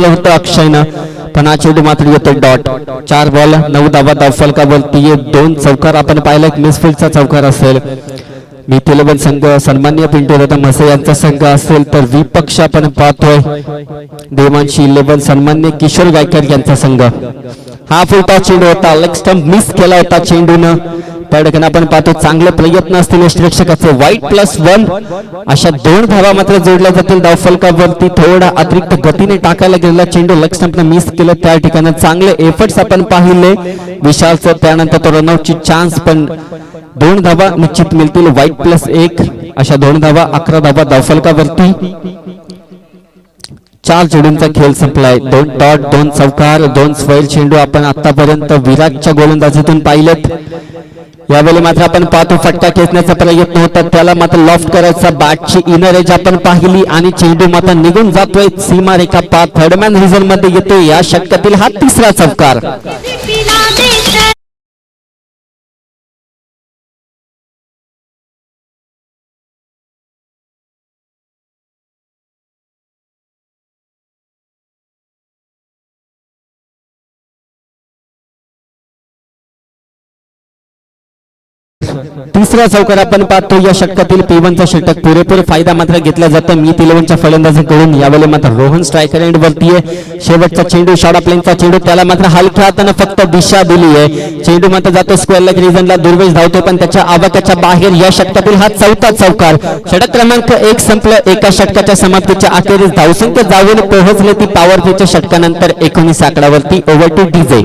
होतं अक्षयनं, पण हा चेंडू मात्र येतो डॉट. 4 बॉल 9 धावा, धावफलकावरती 2 चौकार आपण पाहिला. एक मिसफिल्डचा चौकार असेल. नीती 11 संघ सन्मान्य पिंटू दादा म्हसे यांचा संघ असेल तर विपक्ष आपण पाहतोय देवांशी 11 सन्मान्य किशोर गायकर यांचा संघ. हा फुलटॉस चेंडू होता, लेग स्टंप मिस केला होता चेंडूनं. त्या ठिकाणी आपण पाहतो चांगले प्रयत्न असतील यष्टिरक्षकाचे. वाईट +1 अशा 2 धावा मात्र जोडल्या जातील धावफलकावरती. थोडा अतिरिक्त गतीने टाकायला गेलेला चेंडू लेग स्टंपने मिस केलं. त्या ठिकाणी चांगले एफर्ट्स आपण पाहिले विशालचं. त्यानंतर तो रनआउटची चान्स, पण 2 धावा निश्चित मिळतील. वाईट +1 अशा 2 धावा, 11 धावा धावफलकावरती. 4 चेंडूंचा खेळ संपलाय. 2 डॉट, 2 चौकार, 2 स्क्वेअर चेंडू आपण आतापर्यंत विराटच्या गोलंदाजीतून पाहिलेत. यावेळी मात्र आपण पाहतो फटका खेचण्याचा प्रयत्न होता, त्याला मात्र लॉफ्ट करायचा. बॅटची इनर एज आपण पाहिली आणि चेंडू मात्र निघून जातोय सीमारेखा पार. थर्डमॅन रिझन मध्ये येतोय. या षटकातील हा 3रा चौकार. तिसरा चौकार आपण पाहतो. या षटकातील P1चा षटक पुरेपूर फायदा मात्र घेतला जातो नीती 11च्या फलंदाजांकडून. यावेळी मात्र रोहन स्ट्रायकर एंड वरती आहे. शेवटचा चेंडू शॉर्ट ऑफ लेनचा चेंडू, त्याला मात्र हलक्या हाताने फक्त दिशा दिली आहे. चेंडू मात्र जातो स्क्वेअर लेग रिजनला. दुर्वेश धावतो पण त्याच्या आवाक्याच्या बाहेर. या षटकातील हा 4था चौकार. षटक क्रमांक 1 संपलं. एका षटकाच्या समाप्तीच्या अखेरीस धावसंख्या जाऊन पोहोचले ती पॉवर प्लेच्या षटकानंतर 19 आकड्यावरती. Over two DJ.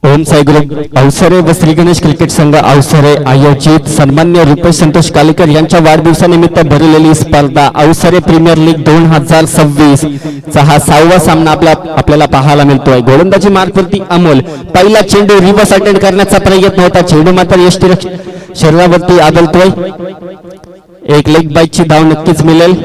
Om Sai group Awsare व श्री गणेश क्रिकेट संघ अवसरे आयोजित सन्मान्य रुपेश संतोष कालेकर यांच्या वाढदिवसानिमित्त भरलेली स्पर्धा अवसरे प्रीमियर लीग 2026 चा हा 6वा सामना आपल्याला पाहायला मिळतोय. गोलंदाजी मार्गवरती अमोल. पहिला चेंडू रिव्हर्स अटेंड करण्याचा प्रयत्न होता. चेंडू मात्र यष्टिरक्षक शरीरावरती आदळतोय. एक लेग बाईटची धाव नक्कीच मिळेल.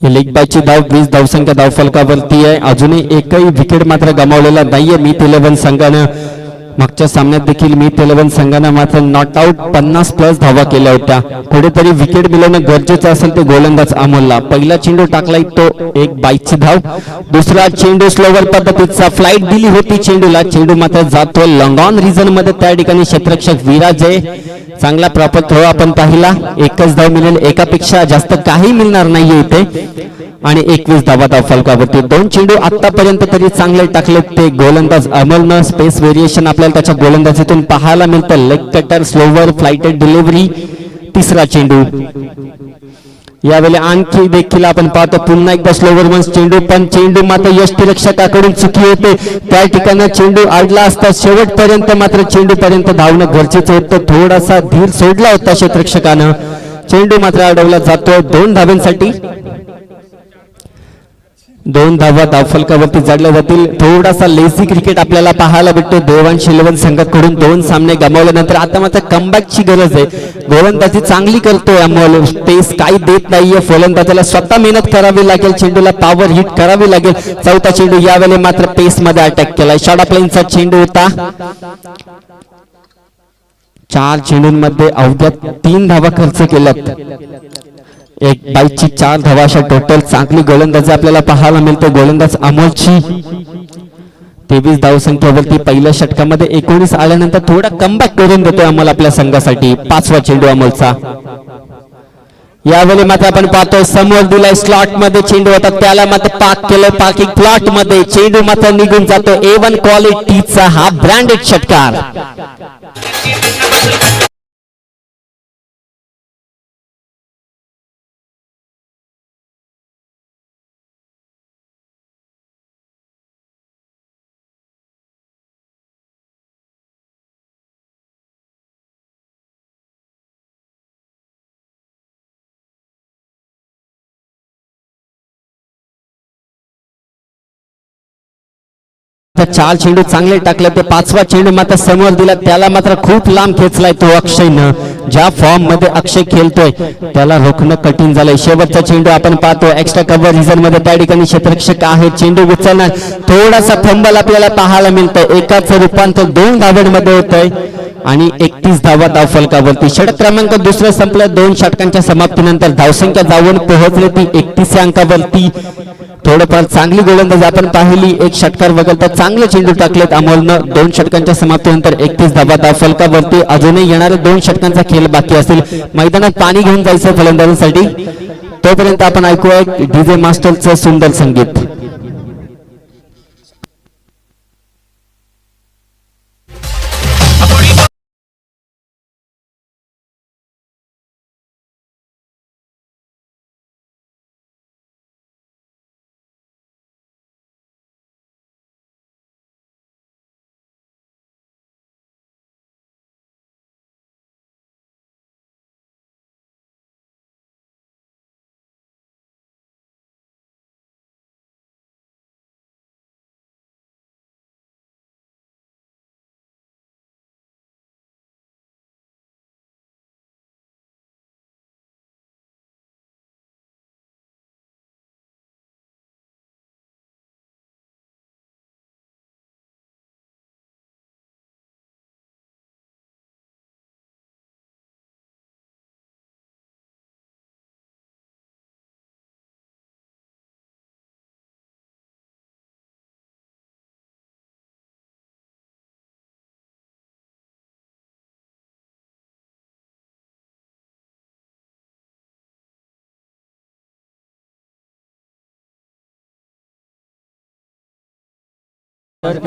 लेग बायची धाव 20 धावसंख्या धावफलकावरती आहे. अजूनही एकही विकेट मात्र गमावलेला नाहीये नीती 11 संघानं. मागच्या सामन्यात देखील नीती 11 संघानं मात्र नॉट आउट 50+ धावा केल्या होत्या. कुठेतरी विकेट मिळवणं गरजेचं असेल ते गोलंदाज अमोलला. पहिला चेंडू टाकलाय तो एक बाईकची धाव. दुसरा चेंडू स्लोवर पद्धतीचा फ्लाईट दिली होती चेंडूला. चेंडू मात्र जातो लॉंग ऑन रिजन मध्ये. त्या ठिकाणी क्षेत्ररक्षक विराज आहे. चांगला प्रॉपर थ्रो आपण पाहिला. एकच धाव मिळेल. एकापेक्षा जास्त काही मिळणार नाहीये इथे. आणि 21 धावा धावफलकावरती. 2 चेंडू आतापर्यंत तरी चांगले टाकले ते गोलंदाज अमोलनं. स्पेस व्हेरिएशन आपल्याला त्याच्या गोलंदाजीतून पाहायला मिळतं. Leg cutter, slower, flighted delivery. 3रा चेंडू. यावेळी आणखी देखील आपण पाहतो पुन्हा एकदा स्लोवर वन चेंडू, पण चेंडू मात्र यष्टिरक्षकाकडून चुकी होते. त्या ठिकाणी चेंडू अडला असता. शेवटपर्यंत मात्र चेंडू पर्यंत धावणं गरजेचं होतं. थोडासा धीर सोडला होता क्षेत्ररक्षकानं. चेंडू मात्र अडवला जातोय 2 धावांसाठी. 2 धावा धावफलकावरती जाडल्या जातील. थोडासा लेझी क्रिकेट आपल्याला पाहायला भेटतो देवांश 11 संघाकडून. 2 सामने गमावल्यानंतर आता मात्र कमबॅकची गरज आहे. गोलंदाजी चांगली करतोय अमोल. स्पेस काही देत नाहीये फलंदाजाला. स्वतः मेहनत करावी लागेल. चेंडूला पॉवर हिट करावी लागेल. 4था चेंडू. यावेळी मात्र पेस मध्ये अटॅक केलाय. शॉर्ट ऑफ लाईनचा चेंडू होता. 4 चेंडूंमध्ये अवघ्या 3 धावा खर्च केल्यात. एक बाईकची 4 धावा अशा टोटल. चांगली गोलंदाजी आपल्याला पाहायला मिळते गोलंदाज अमोलची. 23 धावसंख्येवरती पहिल्या षटकामध्ये 19 आल्यानंतर थोडा कमबॅक करून देतोय अमोल आपल्या संघासाठी. 5वा चेंडू अमोलचा. यावेळी मात्र आपण पाहतोय समोर दिलाय स्लॉट मध्ये चेंडू होता. त्याला मात्र पाक केलंय. पार्किंग प्लॉट मध्ये चेंडू मात्र निघून जातो. A1 क्वालिटीचा हा ब्रँडेड षटकार. तर 4 चेंडू चांगले टाकले ते 5वा चेंडू मात्र समोर दिला त्याला मात्र खूप लांब खेचलाय तो अक्षयनं ज्या फॉर्म मध्ये अक्षय खेळतोय त्याला रोखणं कठीण झालंय शेवटचा चेंडू आपण पाहतो एक्स्ट्रा कव्हर रिझन मध्ये त्या ठिकाणी क्षेत्ररक्षक आहे चेंडू उचलणार थोडासा फंबल आपल्याला पाहायला मिळतोय एकाच रूपांतर 2 धावांमध्ये होतंय आणि 31 धावा धावफलकावरती षटक क्रमांक दुसरं संपलं 2 षटकांच्या समाप्तीनंतर धावसंख्या जाऊन पोहोचली ती 31 अंकावरती थोडंफार चांगली गोलंदाजी आपण पाहिली एक षटकार वगळता चांगले चेंडू टाकलेत अमोलनं 2 षटकांच्या समाप्तीनंतर 31 धावा धावफलकावरती अजूनही येणारे 2 षटकांचा खेळ बाकी असेल मैदानात पाणी घेऊन जायचं फलंदाजांसाठी तोपर्यंत आपण ऐकूया डीजे मास्टरचं सुंदर संगीत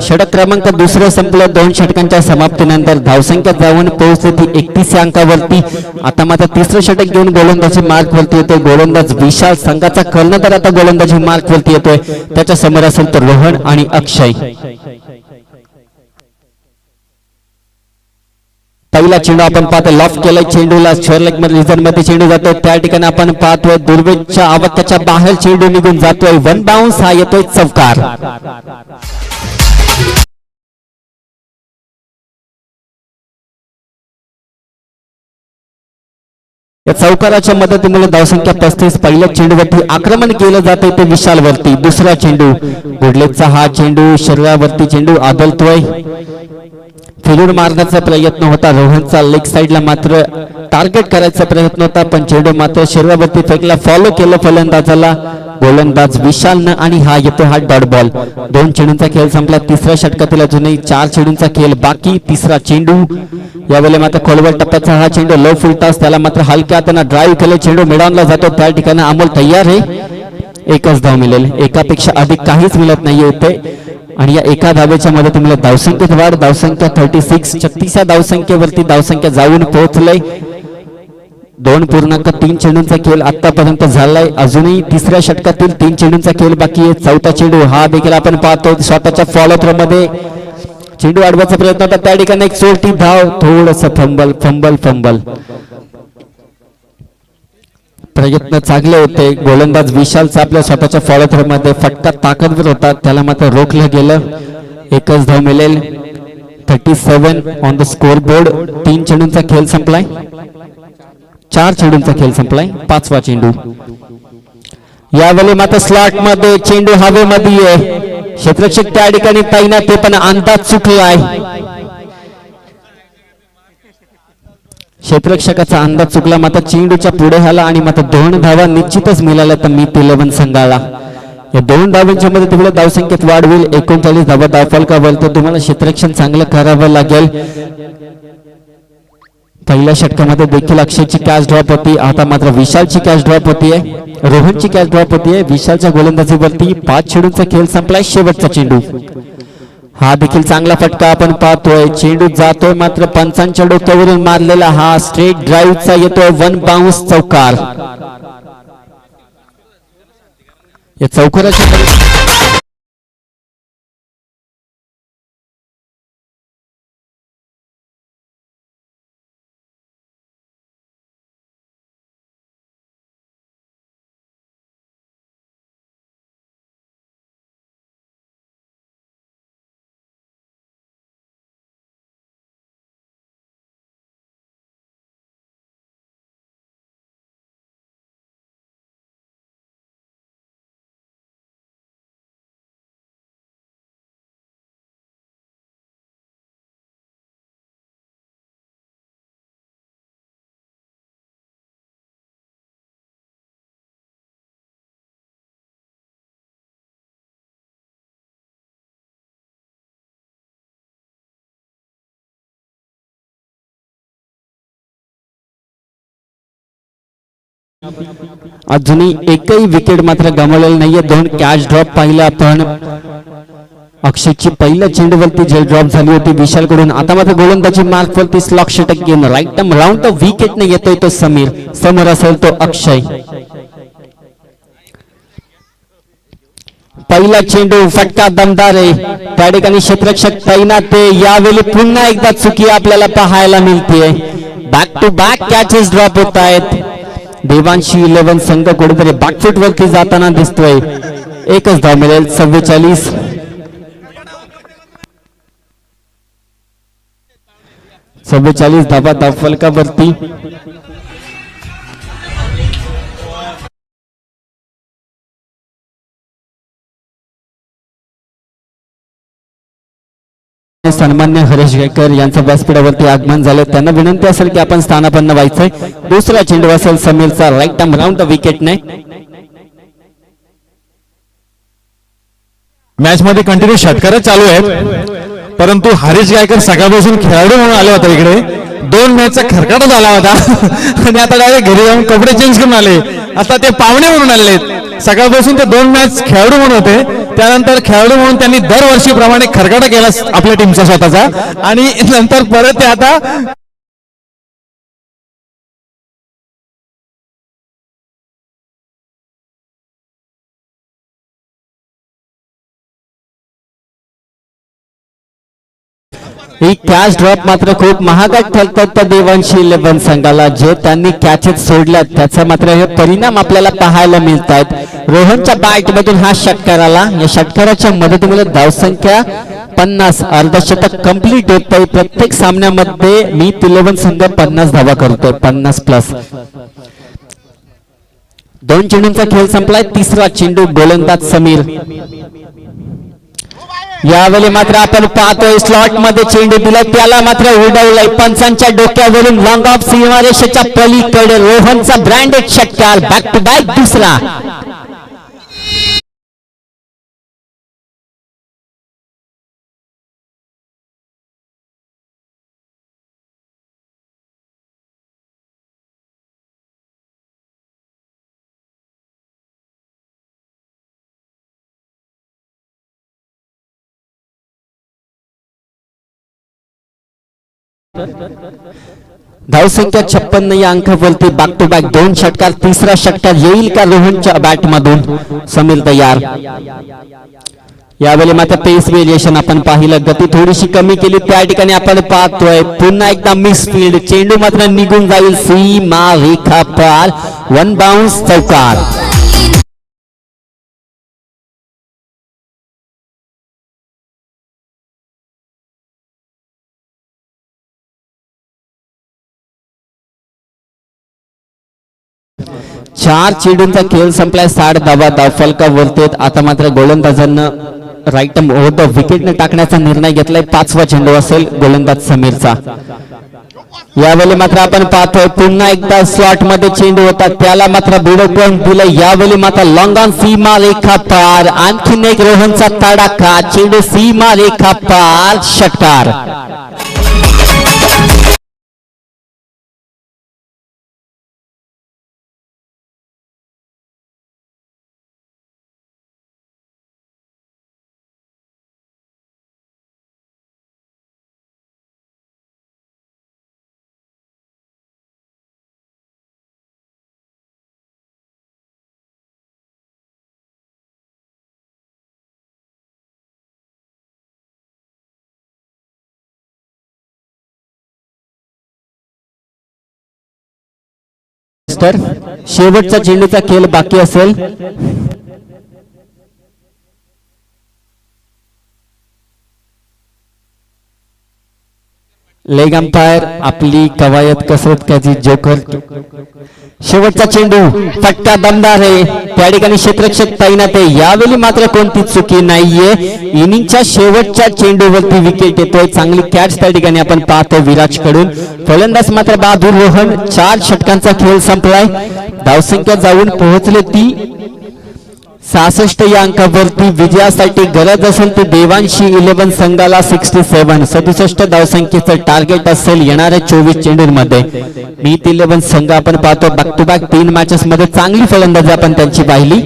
षटक क्रमांक दुसरं संपलं 2 षटकांच्या समाप्तीनंतर धावसंख्या जाऊन पोहोचली ती 31 अंकावरती आता मात्र तिसरं षटक घेऊन गोलंदाजी मार्क वरती येतोय गोलंदाज विशाल संघाचा कर्णधार आता गोलंदाजी मार्क वरती येतोय त्याच्या समोर असेल तर रोहन आणि अक्षय पहिला चेंडू आपण पाहतो लॉफ्ट केलाय चेंडूला स्क्वेअर लेग मध्ये रिझन मध्ये चेंडू जातोय त्या ठिकाणी आपण पाहतोय दुर्वेच्या आवाक्याच्या बाहेर चेंडू निघून जातोय वन बाउन्स हा येतोय चौकार या चौकाराच्या मदतीमुळे धावसंख्या 35 पहिल्या चेंडूवरती आक्रमण केलं जाते ते विशाल वरती दुसरा चेंडू गुडलेचा हा चेंडू शरीरावरती चेंडू आदळतोय फिरून मारण्याचा प्रयत्न होता रोहनचा लेग साइडला मात्र टार्गेट करायचा प्रयत्न होता पण चेंडू मात्र शरीरावरती फेकला फॉलो केलं फलंदाजाला गोलंदाज विशालनं आणि हा येतो हा डॉट बॉल 2 चेंडूंचा खेळ संपला तिसऱ्या षटकातील अजूनही 4 चेंडूंचा खेळ बाकी तिसरा चेंडू यावेळी मात्र खोलवर टप्प्याचा हा चेंडू लो फुलटॉस त्याला मात्र हलक्या हाताने ड्राईव्ह केले चेंडू मिडॉनला जातो त्या ठिकाणी अमोल तयार आहे एकच धाव मिळेल एकापेक्षा अधिक काहीच मिळत नाही होते आणि या एका धावेच्या मदतीमुळे धावसंख्येत वाढ धावसंख्या 36 36 धावसंख्येवरती धावसंख्या जाऊन पोहोचलंय 2.3 चेंडूंचा खेळ आतापर्यंत झालाय अजूनही तिसऱ्या षटकातील 3 चेंडूंचा खेळ बाकी आहे चौथा चेंडू हा देखील आपण पाहतो स्वतःच्या फॉलो थ्रो मध्ये चेंडू अडवायचा प्रयत्न होता त्या ठिकाणी एक सोलटी धाव थोडस फंबल फंबल फंबल प्रयत्न चांगले होते गोलंदाज विशालचा आपल्या स्वतःच्या फॉलो थ्रो मध्ये फटका ताकदवर होता त्याला मात्र रोखलं गेलं एकच धाव मिळेल 37 ऑन द स्कोर बोर्ड 3 चेंडूंचा खेळ संपलाय 4 चेंडूंचा खेळ संपलाय 5वा चेंडू यावेळी मात्र स्लॉट मध्ये चेंडू हवेमध्ये आहे क्षेत्ररक्षक त्या ठिकाणी तैनात ते पण अंदाज चुकलाय क्षेत्ररक्षकाचा अंदाज चुकला मात्र चेंडूच्या पुढे आला आणि मात्र 2 धावा निश्चितच मिळाल्या तर मीत 11 संघाला या 2 धावांच्या मध्ये तुम्हाला धावसंख्येत वाढ होईल 39 धावा धावफलकावर तर तुम्हाला क्षेत्ररक्षण चांगलं करावं लागेल पहिल्या षटकामध्ये देखील अक्षयची कॅच ड्रॉप होती आता मात्र विशालची कॅच ड्रॉप होतीये रोहनची कॅच ड्रॉप होतीये विशालच्या गोलंदाजीवरती 5 चेंडूंचा खेळ संपलाय शेवटचा चेंडू हा देखील चांगला फटका आपण पाहतोय चेंडू जातोय मात्र पंचांच्या डोक्यावरून मारलेला हा स्ट्रेट ड्राईव्हचा येतोय वन बाउन्स चौकार या चौकाराच्या अजूनही एकही विकेट मात्र गमावलेलं नाहीये. 2 कॅच ड्रॉप पाहिलं आपण. अक्षयची पहिल्या चेंडूवरती झेल ड्रॉप झाली होती विशाल कडून. आता मात्र गोलंदाजी मार्क वरती स्लॉक षटक घेऊन right arm round the wicket ने येतोय तो समीर. समोर असेल तो अक्षय. पहिला चेंडू फटका दमदार आहे. त्या ठिकाणी क्षेत्ररक्षक तैनात आहे. यावेळी पुन्हा एकदा चुकी आपल्याला पाहायला मिळते. Back to back catches drop होत आहेत. देवांशी 11 संघ कुठेतरी बॅकफूट वरती जाताना दिसतोय. एकच धाव मिळेल. 44 धावा धावफलकावरती. सन्मान्य हरेश गायकर यांचं व्यासपीठावरती आगमन झालं. त्यांना विनंती असेल की आपण स्थानापन्न व्हायचंय. दुसरा चेंडू असेल समीरचा राईट टर्म राऊंड द विकेटने. मॅच मध्ये कंटिन्यू षटकार चालू आहेत, परंतु हरीश गायकर सकाळपासून खेळाडू म्हणून आले होते इकडे. 2 मॅचचा खरकाटा झाला होता आणि आता डायरेक्ट घरी जाऊन कपडे चेंज करून आले. आता ते पाहुणे म्हणून आलेले आहेत. सकाळपासून ते 2 मॅच खेळाडू म्हणून होते. त्यानंतर खेळाडू म्हणून त्यांनी दरवर्षीप्रमाणे खरकाटा केला आपल्या टीमचा स्वतःचा, आणि नंतर परत ते आता ही कॅच ड्रॉप मात्र खूप महागात ठरतात त्या देवांशी 11 संघाला. जे त्यांनी कॅचेस सोडल्यात त्याचा मात्र हे परिणाम आपल्याला पाहायला मिळत आहेत. रोहनच्या बॅट मधून हा षटकार आला. या षटकाराच्या मदतीमुळे धावसंख्या 50 अर्धशतक कंप्लीट होत आहे. प्रत्येक सामन्यामध्ये मी 11 संघ 50 धावा करतोय, 50+. 2 चेंडूंचा खेळ संपलाय. तिसरा चेंडू गोलंदाज समीर. यावेळी मात्र आपण पाहतोय स्लॉट मध्ये चेंडू दिलाय, त्याला मात्र उडवलाय पंचांच्या डोक्यावरून लॉंग ऑफ सीमारेषेच्या पलीकडे. रोहनचा ब्रँडेड षटकार. बॅक टू बॅक दुसरा. धावसंख्या 56 या अंकावरती बॅक टू बॅक 2 षटकार. तिसरा षटकार येईल का रोहनच्या बॅट मधून? समीर तयार. यावेळी मात्र पेस व्हेरिएशन आपण पाहिलं, गती थोडीशी कमी केली. त्या ठिकाणी आपण पाहतोय पुन्हा एकदा मिसफील्ड. चेंडू मात्र निघून जाईल सीमा रेखा पार. 1 बाउन्स चौकार. चार चेंडूंचा खेळ संपलाय. 60 धावा धावफलकावरती. आता मात्र गोलंदाजांना राईट ओव्हर द विकेटने टाकण्याचा निर्णय घेतलाय. 5वा चेंडू असेल गोलंदाज समीरचा. यावेळी मात्र आपण पाहतोय पुन्हा एकदा स्लॉट मध्ये चेंडू होता, त्याला मात्र बुडकवून दिलं. यावेळी मात्र लॉंग ऑन सीमा रेखा पार. आणखीन एक रोहनचा तडाखा. चेंडू सीमा रेखा पार. षटकार. शेवटचा चेंडूचा खेळ बाकी असेल. लेग अंपायर आपली कवायत कसरत त्याची जोकर. शेवटचा चेंडू फटका दमदार आहे. त्या ठिकाणी क्षेत्ररक्षक तैनात आहे. यावेळी मात्र कोणती चुकी नाहीये. इनिंगच्या शेवटच्या चेंडूवरती विकेट येतोय. चांगली कॅच त्या ठिकाणी आपण पाहतो विराज कडून. फलंदाज मात्र बहादूर रोहन. 4 षटकांचा खेळ संपलाय. धावसंख्या जाऊन पोहोचले ती 66 या अंकावरती विजयासाठी गरज असेल ते देवांशी 11 संघाला 67 धावसंख्येचं टार्गेट असेल येणाऱ्या 24 चेंडूंमध्ये. मीत 11 संघ आपण पाहतो बॅक टू बॅक 3 मॅचेस मध्ये चांगली फलंदाजी आपण त्यांची पाहिली.